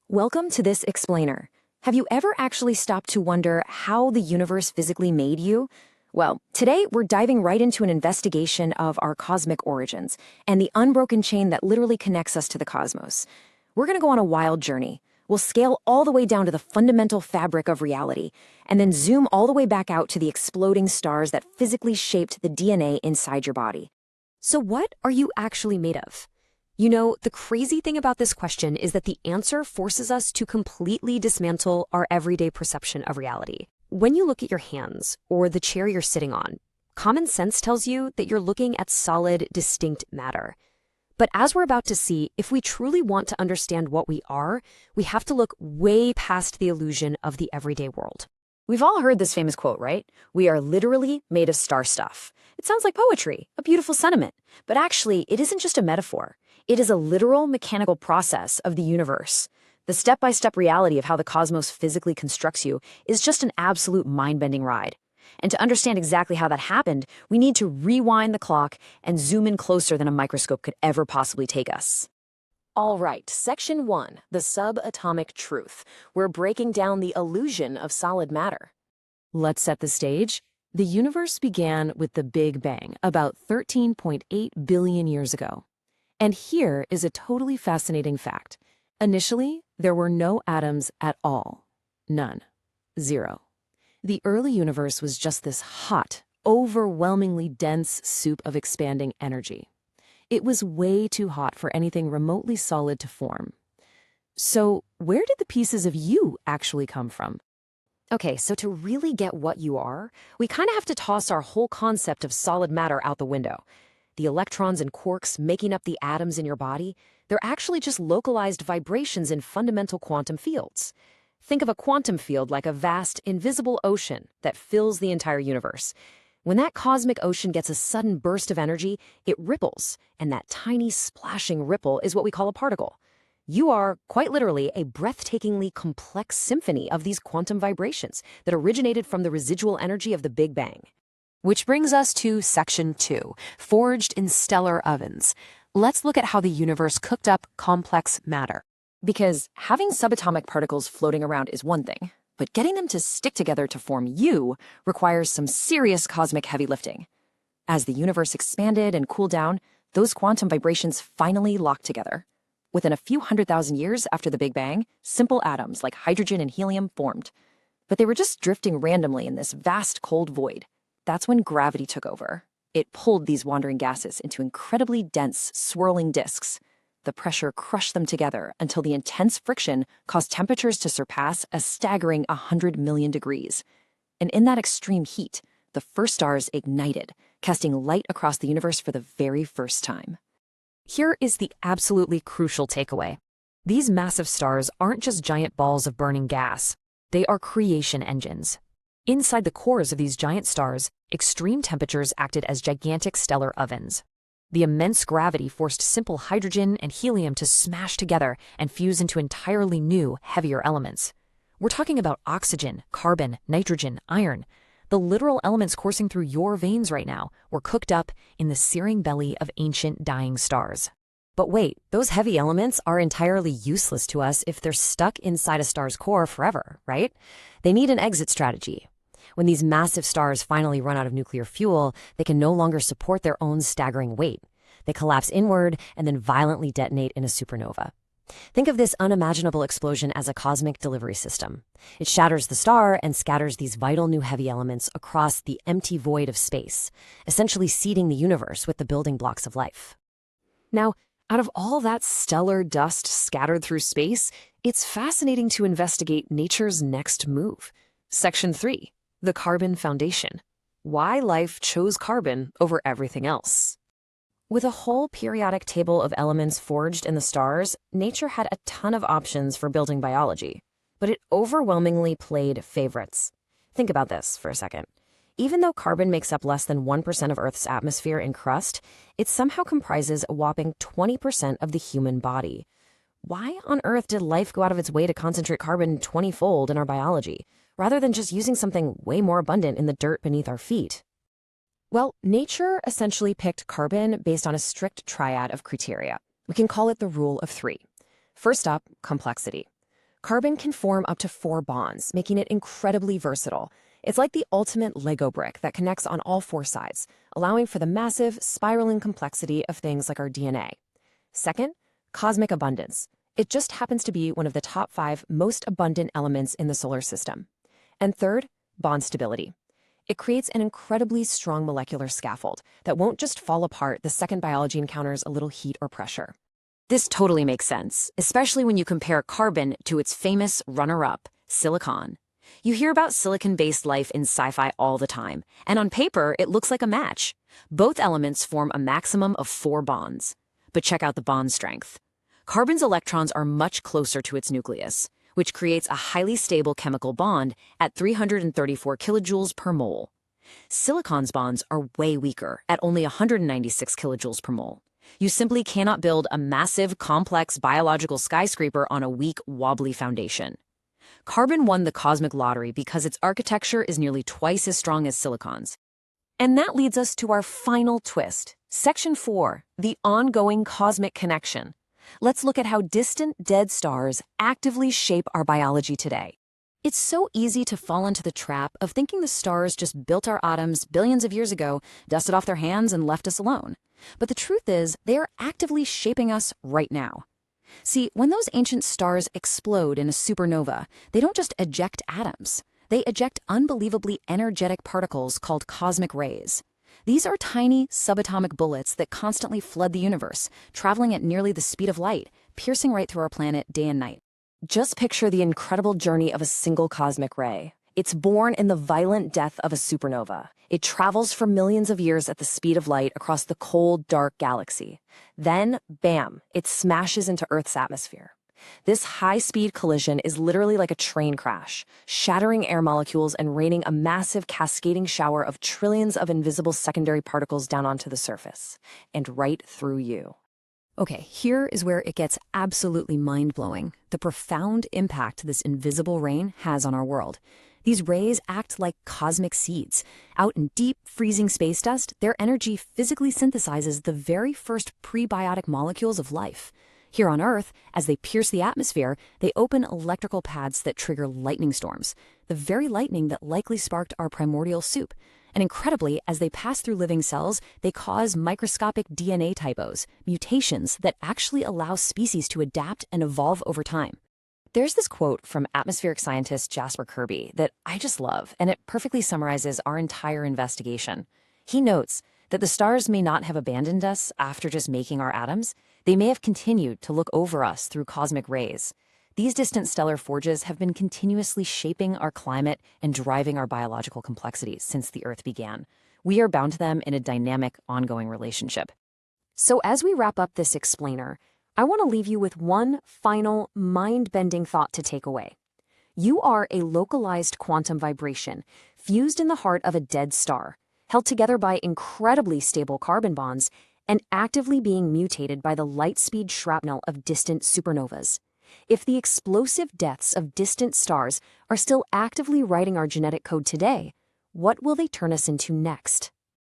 Welcome to this explainer. Have you ever actually stopped to wonder how the universe physically made you? Well, today we're diving right into an investigation of our cosmic origins and the unbroken chain that literally connects us to the cosmos. We're going to go on a wild journey. We'll scale all the way down to the fundamental fabric of reality, and then zoom all the way back out to the exploding stars that physically shaped the DNA inside your body. So what are you actually made of? You know, the crazy thing about this question is that the answer forces us to completely dismantle our everyday perception of reality. When you look at your hands or the chair you're sitting on, common sense tells you that you're looking at solid, distinct matter. But as we're about to see, if we truly want to understand what we are, we have to look way past the illusion of the everyday world. We've all heard this famous quote, right? We are literally made of star stuff. It sounds like poetry, a beautiful sentiment. But actually, it isn't just a metaphor. It is a literal mechanical process of the universe. The step-by-step reality of how the cosmos physically constructs you is just an absolute mind-bending ride. And to understand exactly how that happened, we need to rewind the clock and zoom in closer than a microscope could ever possibly take us. All right, Section 1, the subatomic truth. We're breaking down the illusion of solid matter. Let's set the stage. The universe began with the Big Bang about 13.8 billion years ago. And here is a totally fascinating fact. Initially, there were no atoms at all. None. Zero. The early universe was just this hot, overwhelmingly dense soup of expanding energy. It was way too hot for anything remotely solid to form. So, where did the pieces of you actually come from? Okay, so to really get what you are, we kind of have to toss our whole concept of solid matter out the window. The electrons and quarks making up the atoms in your body, they're actually just localized vibrations in fundamental quantum fields. Think of a quantum field like a vast, invisible ocean that fills the entire universe. When that cosmic ocean gets a sudden burst of energy, it ripples, and that tiny splashing ripple is what we call a particle. You are, quite literally, a breathtakingly complex symphony of these quantum vibrations that originated from the residual energy of the Big Bang. Which brings us to Section 2, forged in stellar ovens. Let's look at how the universe cooked up complex matter. Because having subatomic particles floating around is one thing, but getting them to stick together to form you requires some serious cosmic heavy lifting. As the universe expanded and cooled down, those quantum vibrations finally locked together. Within a few 100,000 years after the Big Bang, simple atoms like hydrogen and helium formed. But they were just drifting randomly in this vast cold void. That's when gravity took over. It pulled these wandering gases into incredibly dense, swirling disks. The pressure crushed them together until the intense friction caused temperatures to surpass a staggering 100 million degrees. And in that extreme heat, the first stars ignited, casting light across the universe for the very first time. Here is the absolutely crucial takeaway. These massive stars aren't just giant balls of burning gas. They are creation engines. Inside the cores of these giant stars, extreme temperatures acted as gigantic stellar ovens. The immense gravity forced simple hydrogen and helium to smash together and fuse into entirely new, heavier elements. We're talking about oxygen, carbon, nitrogen, iron. The literal elements coursing through your veins right now were cooked up in the searing belly of ancient dying stars. But wait, those heavy elements are entirely useless to us if they're stuck inside a star's core forever, right? They need an exit strategy. When these massive stars finally run out of nuclear fuel, they can no longer support their own staggering weight. They collapse inward and then violently detonate in a supernova. Think of this unimaginable explosion as a cosmic delivery system. It shatters the star and scatters these vital new heavy elements across the empty void of space, essentially seeding the universe with the building blocks of life. Now, out of all that stellar dust scattered through space, it's fascinating to investigate nature's next move. Section 3. The carbon foundation. Why life chose carbon over everything else. With a whole periodic table of elements forged in the stars, nature had a ton of options for building biology, but it overwhelmingly played favorites. Think about this for a second. Even though carbon makes up less than 1% of Earth's atmosphere and crust, it somehow comprises a whopping 20% of the human body. Why on earth did life go out of its way to concentrate carbon 20-fold in our biology, rather than just using something way more abundant in the dirt beneath our feet? Well, nature essentially picked carbon based on a strict triad of criteria. We can call it the rule of three. First up, complexity. Carbon can form up to 4 bonds, making it incredibly versatile. It's like the ultimate Lego brick that connects on all 4 sides, allowing for the massive, spiraling complexity of things like our DNA. Second, cosmic abundance. It just happens to be one of the top 5 most abundant elements in the solar system. And third, bond stability. It creates an incredibly strong molecular scaffold that won't just fall apart the second biology encounters a little heat or pressure. This totally makes sense, especially when you compare carbon to its famous runner-up, silicon. You hear about silicon-based life in sci-fi all the time, and on paper, it looks like a match. Both elements form a maximum of 4 bonds. But check out the bond strength. Carbon's electrons are much closer to its nucleus, which creates a highly stable chemical bond at 334 kilojoules per mole. Silicon's bonds are way weaker, at only 196 kilojoules per mole. You simply cannot build a massive, complex biological skyscraper on a weak, wobbly foundation. Carbon won the cosmic lottery because its architecture is nearly twice as strong as silicon's. And that leads us to our final twist. Section 4, the ongoing cosmic connection. Let's look at how distant, dead stars actively shape our biology today. It's so easy to fall into the trap of thinking the stars just built our atoms billions of years ago, dusted off their hands, and left us alone. But the truth is, they are actively shaping us right now. See, when those ancient stars explode in a supernova, they don't just eject atoms. They eject unbelievably energetic particles called cosmic rays. These are tiny subatomic bullets that constantly flood the universe, traveling at nearly the speed of light, piercing right through our planet day and night. Just picture the incredible journey of a single cosmic ray. It's born in the violent death of a supernova. It travels for millions of years at the speed of light across the cold, dark galaxy. Then, bam, it smashes into Earth's atmosphere. This high-speed collision is literally like a train crash, shattering air molecules and raining a massive cascading shower of trillions of invisible secondary particles down onto the surface, and right through you. Okay, here is where it gets absolutely mind-blowing, the profound impact this invisible rain has on our world. These rays act like cosmic seeds. Out in deep, freezing space dust, their energy physically synthesizes the very first prebiotic molecules of life. Here on Earth, as they pierce the atmosphere, they open electrical paths that trigger lightning storms, the very lightning that likely sparked our primordial soup. And incredibly, as they pass through living cells, they cause microscopic DNA typos, mutations that actually allow species to adapt and evolve over time. There's this quote from atmospheric scientist Jasper Kirby that I just love, and it perfectly summarizes our entire investigation. He notes that the stars may not have abandoned us after just making our atoms. They may have continued to look over us through cosmic rays. These distant stellar forges have been continuously shaping our climate and driving our biological complexities since the Earth began. We are bound to them in a dynamic, ongoing relationship. So as we wrap up this explainer, I want to leave you with one final, mind-bending thought to take away. You are a localized quantum vibration, fused in the heart of a dead star, held together by incredibly stable carbon bonds, and actively being mutated by the light-speed shrapnel of distant supernovas. If the explosive deaths of distant stars are still actively writing our genetic code today, what will they turn us into next?